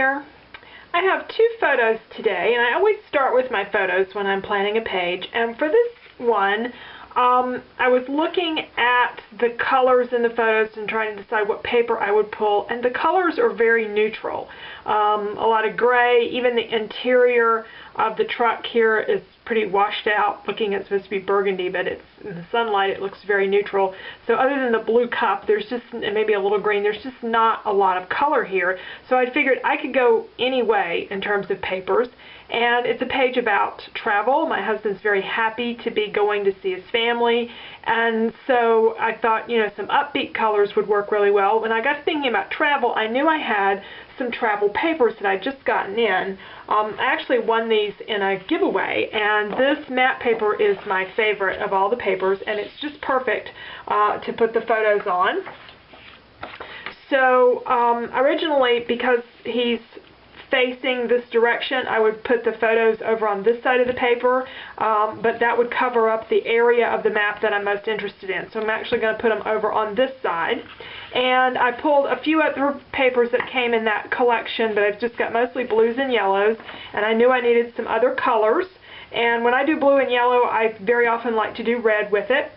there. I have two photos today, and I always start with my photos when I'm planning a page. And for this one, I was looking at the colors in the photos and trying to decide what paper I would pull, and the colors are very neutral. A lot of gray. Even the interior of the truck here is pretty washed out, looking it's supposed to be burgundy, but it's in the sunlight it looks very neutral. So other than the blue cup, there's just, and maybe a little green, there's just not a lot of color here. So I figured I could go any way in terms of papers. And it's a page about travel. My husband's very happy to be going to see his family, and so I thought, you know, some upbeat colors would work really well. When I got thinking about travel, I knew I had some travel papers that I'd just gotten in. I actually won these in a giveaway, and this matte paper is my favorite of all the papers, and it's just perfect to put the photos on. So originally, because he's facing this direction, I would put the photos over on this side of the paper, but that would cover up the area of the map that I'm most interested in. So I'm actually going to put them over on this side. And I pulled a few other papers that came in that collection, but I've just got mostly blues and yellows, and I knew I needed some other colors. And when I do blue and yellow, I very often like to do red with it.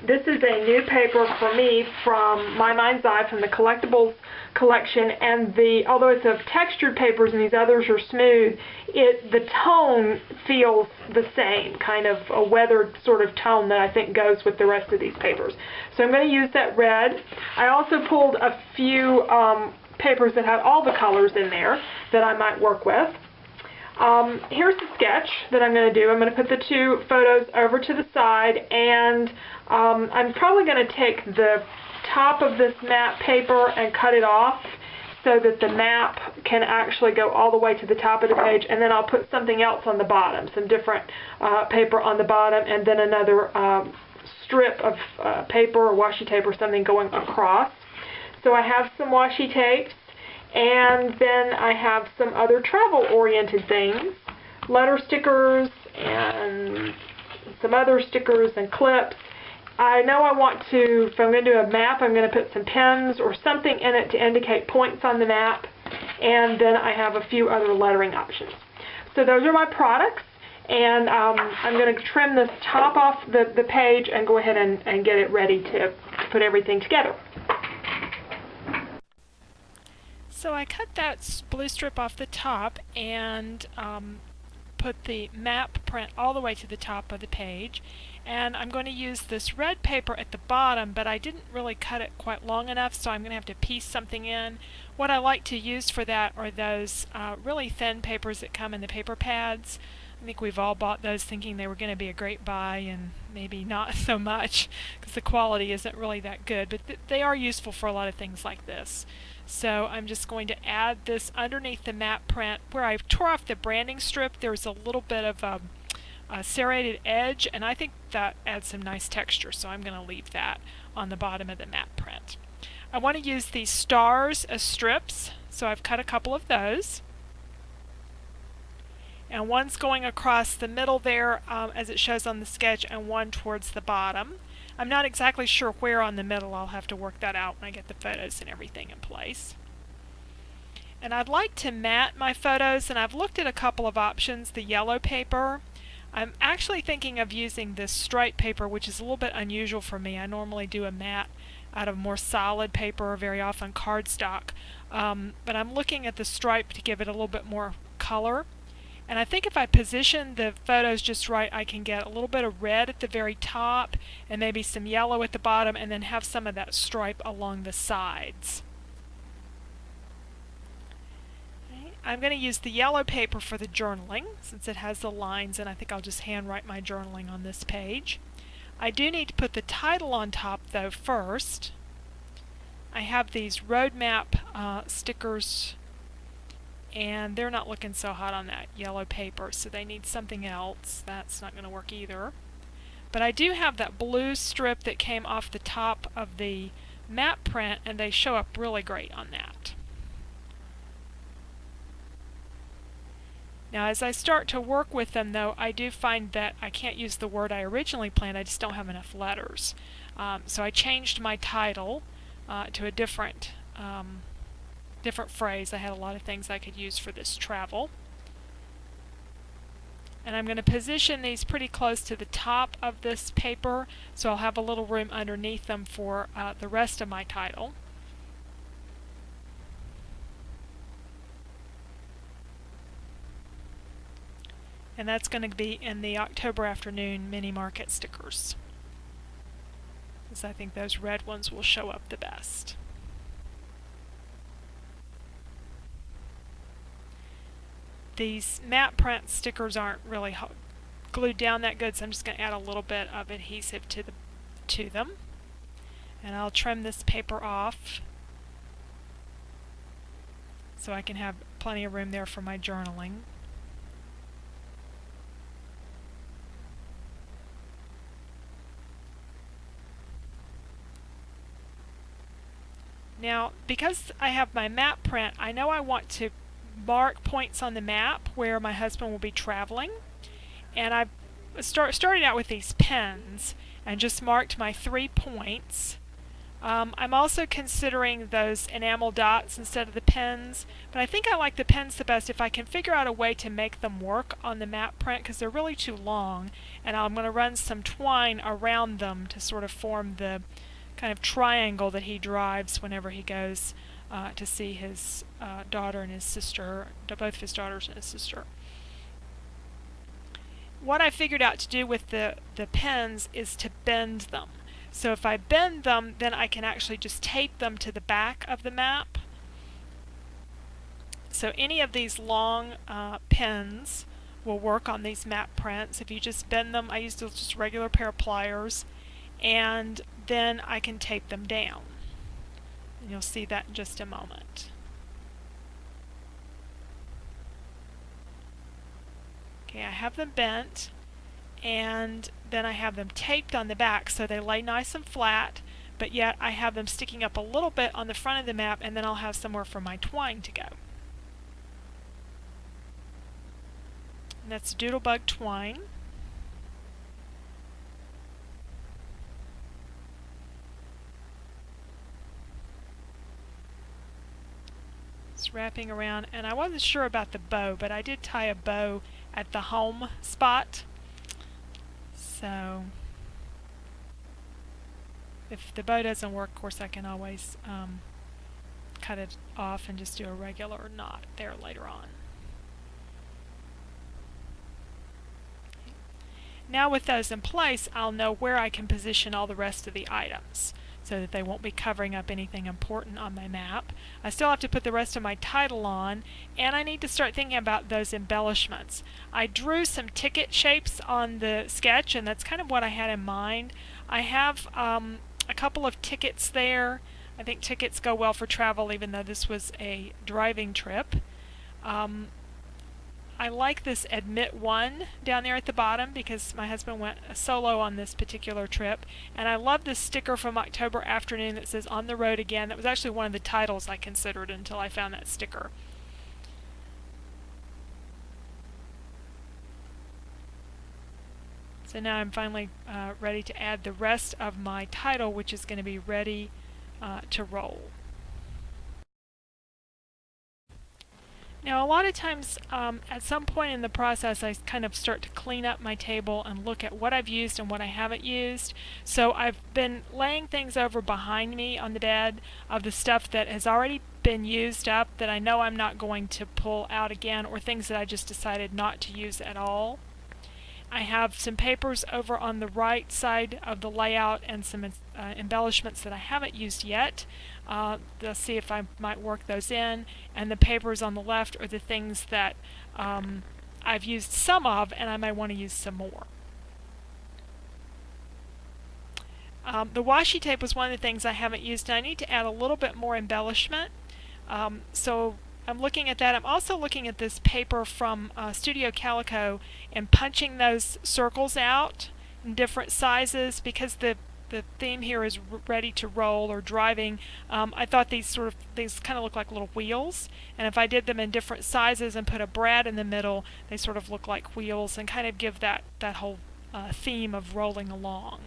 This is a new paper for me from My Mind's Eye, from the collectibles collection, and although it's of textured papers and these others are smooth, the tone feels the same, kind of a weathered sort of tone that I think goes with the rest of these papers. So I'm going to use that red. I also pulled a few papers that have all the colors in there that I might work with. Here's the sketch that I'm going to do. I'm going to put the two photos over to the side, and I'm probably going to take the top of this map paper and cut it off so that the map can actually go all the way to the top of the page, and then I'll put something else on the bottom, some different paper on the bottom, and then another strip of paper or washi tape or something going across. So I have some washi tapes, and then I have some other travel-oriented things, letter stickers and some other stickers and clips. I know I want to, if I'm going to do a map, I'm going to put some pins or something in it to indicate points on the map, and then I have a few other lettering options. So those are my products, and I'm going to trim this top off the page and go ahead and get it ready to put everything together. So I cut that blue strip off the top and put the map print all the way to the top of the page, and I'm going to use this red paper at the bottom, but I didn't really cut it quite long enough, so I'm going to have to piece something in. What I like to use for that are those really thin papers that come in the paper pads. I think we've all bought those thinking they were going to be a great buy, and maybe not so much because the quality isn't really that good, but they are useful for a lot of things like this. So I'm just going to add this underneath the map print. Where I tore off the branding strip, there's a little bit of a serrated edge, and I think that adds some nice texture, so I'm going to leave that on the bottom of the map print. I want to use these stars as strips, so I've cut a couple of those. And one's going across the middle there as it shows on the sketch, and one towards the bottom. I'm not exactly sure where on the middle. I'll have to work that out when I get the photos and everything in place. And I'd like to matte my photos, and I've looked at a couple of options. The yellow paper. I'm actually thinking of using this stripe paper, which is a little bit unusual for me. I normally do a matte out of more solid paper, or very often cardstock. But I'm looking at the stripe to give it a little bit more color. And I think if I position the photos just right, I can get a little bit of red at the very top and maybe some yellow at the bottom, and then have some of that stripe along the sides. Okay. I'm going to use the yellow paper for the journaling since it has the lines, and I think I'll just handwrite my journaling on this page. I do need to put the title on top though first. I have these roadmap stickers, and they're not looking so hot on that yellow paper, so they need something else. That's not going to work either. But I do have that blue strip that came off the top of the map print, and they show up really great on that. Now as I start to work with them though, I do find that I can't use the word I originally planned. I just don't have enough letters. So I changed my title to a different different phrase. I had a lot of things I could use for this travel. And I'm going to position these pretty close to the top of this paper, so I'll have a little room underneath them for the rest of my title. And that's going to be in the October Afternoon Mini Market stickers, because I think those red ones will show up the best. These matte print stickers aren't really glued down that good, so I'm just going to add a little bit of adhesive to them. And I'll trim this paper off so I can have plenty of room there for my journaling. Now, because I have my map print, I know I want to mark points on the map where my husband will be traveling. And I've started out with these pens and just marked my 3 points. I'm also considering those enamel dots instead of the pens, but I think I like the pens the best if I can figure out a way to make them work on the map print, because they're really too long, and I'm going to run some twine around them to sort of form the kind of triangle that he drives whenever he goes to see his daughter and his sister, both of his daughters and his sister. What I figured out to do with the pens is to bend them. So if I bend them, then I can actually just tape them to the back of the map. So any of these long pens will work on these map prints. If you just bend them, I used just a regular pair of pliers, and then I can tape them down. And you'll see that in just a moment. Okay, I have them bent, and then I have them taped on the back so they lay nice and flat, but yet I have them sticking up a little bit on the front of the map, and then I'll have somewhere for my twine to go. And that's Doodlebug twine. It's wrapping around, and I wasn't sure about the bow, but I did tie a bow at the home spot. So if the bow doesn't work, of course I can always cut it off and just do a regular knot there later on. Now with those in place, I'll know where I can position all the rest of the items so that they won't be covering up anything important on my map. I still have to put the rest of my title on, and I need to start thinking about those embellishments. I drew some ticket shapes on the sketch, and that's kind of what I had in mind. I have a couple of tickets there. I think tickets go well for travel, even though this was a driving trip. I like this Admit 1 down there at the bottom because my husband went solo on this particular trip. And I love this sticker from October Afternoon that says On the Road Again. That was actually one of the titles I considered until I found that sticker. So now I'm finally ready to add the rest of my title, which is going to be ready to roll. Now a lot of times at some point in the process I kind of start to clean up my table and look at what I've used and what I haven't used. So I've been laying things over behind me on the bed of the stuff that has already been used up that I know I'm not going to pull out again, or things that I just decided not to use at all. I have some papers over on the right side of the layout and some embellishments that I haven't used yet. Let's see if I might work those in. And the papers on the left are the things that I've used some of, and I may want to use some more. The washi tape was one of the things I haven't used, and I need to add a little bit more embellishment. So I'm looking at that. I'm also looking at this paper from Studio Calico and punching those circles out in different sizes because the theme here is ready to roll or driving. I thought these kind of look like little wheels, and if I did them in different sizes and put a brad in the middle, they sort of look like wheels and kind of give that whole theme of rolling along.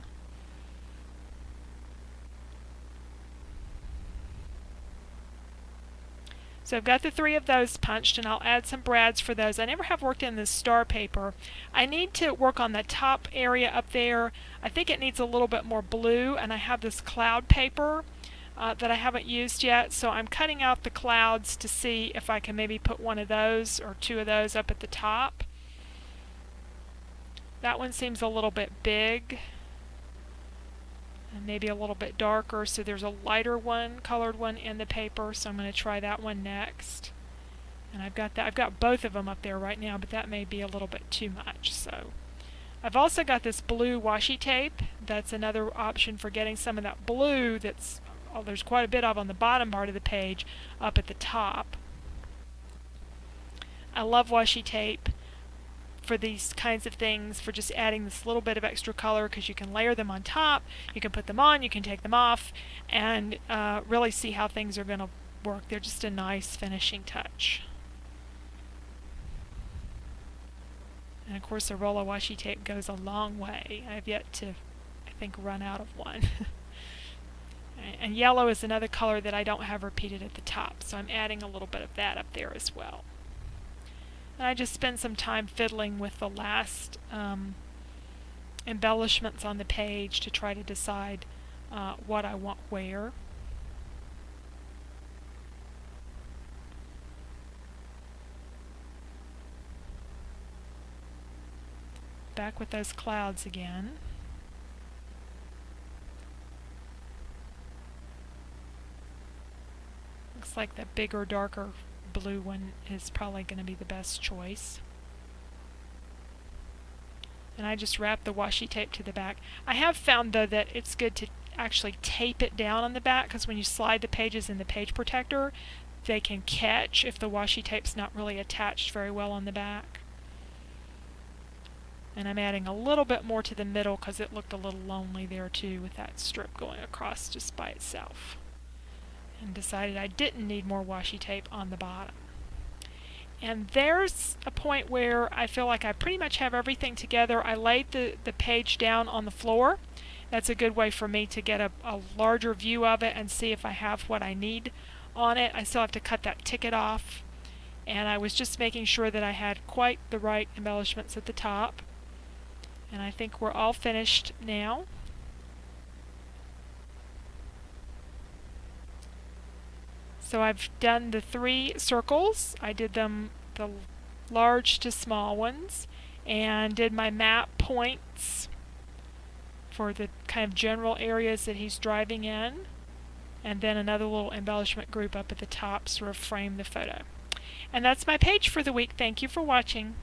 So I've got the 3 of those punched, and I'll add some brads for those. I never have worked in this star paper. I need to work on the top area up there. I think it needs a little bit more blue, and I have this cloud paper that I haven't used yet, so I'm cutting out the clouds to see if I can maybe put one of those or 2 of those up at the top. That one seems a little bit big and maybe a little bit darker, so there's a lighter one, colored one in the paper, so I'm going to try that one next. And I've got both of them up there right now, but that may be a little bit too much. So I've also got this blue washi tape. That's another option for getting some of that blue that's there's quite a bit of on the bottom part of the page up at the top. I love washi tape for these kinds of things, for just adding this little bit of extra color, because you can layer them on top, you can put them on, you can take them off, and really see how things are going to work. They're just a nice finishing touch. And of course a roll of washi tape goes a long way. I've yet to, I think, run out of one. And yellow is another color that I don't have repeated at the top, so I'm adding a little bit of that up there as well. And I just spend some time fiddling with the last embellishments on the page to try to decide what I want where. Back with those clouds again. Looks like the bigger, darker blue one is probably going to be the best choice. And I just wrap the washi tape to the back. I have found, though, that it's good to actually tape it down on the back, because when you slide the pages in the page protector, they can catch if the washi tape's not really attached very well on the back. And I'm adding a little bit more to the middle because it looked a little lonely there too with that strip going across just by itself. And decided I didn't need more washi tape on the bottom. And there's a point where I feel like I pretty much have everything together. I laid the page down on the floor. That's a good way for me to get a larger view of it and see if I have what I need on it. I still have to cut that ticket off. And I was just making sure that I had quite the right embellishments at the top. And I think we're all finished now. So I've done the 3 circles. I did them the large to small ones, and did my map points for the kind of general areas that he's driving in, and then another little embellishment group up at the top sort of frame the photo. And that's my page for the week. Thank you for watching.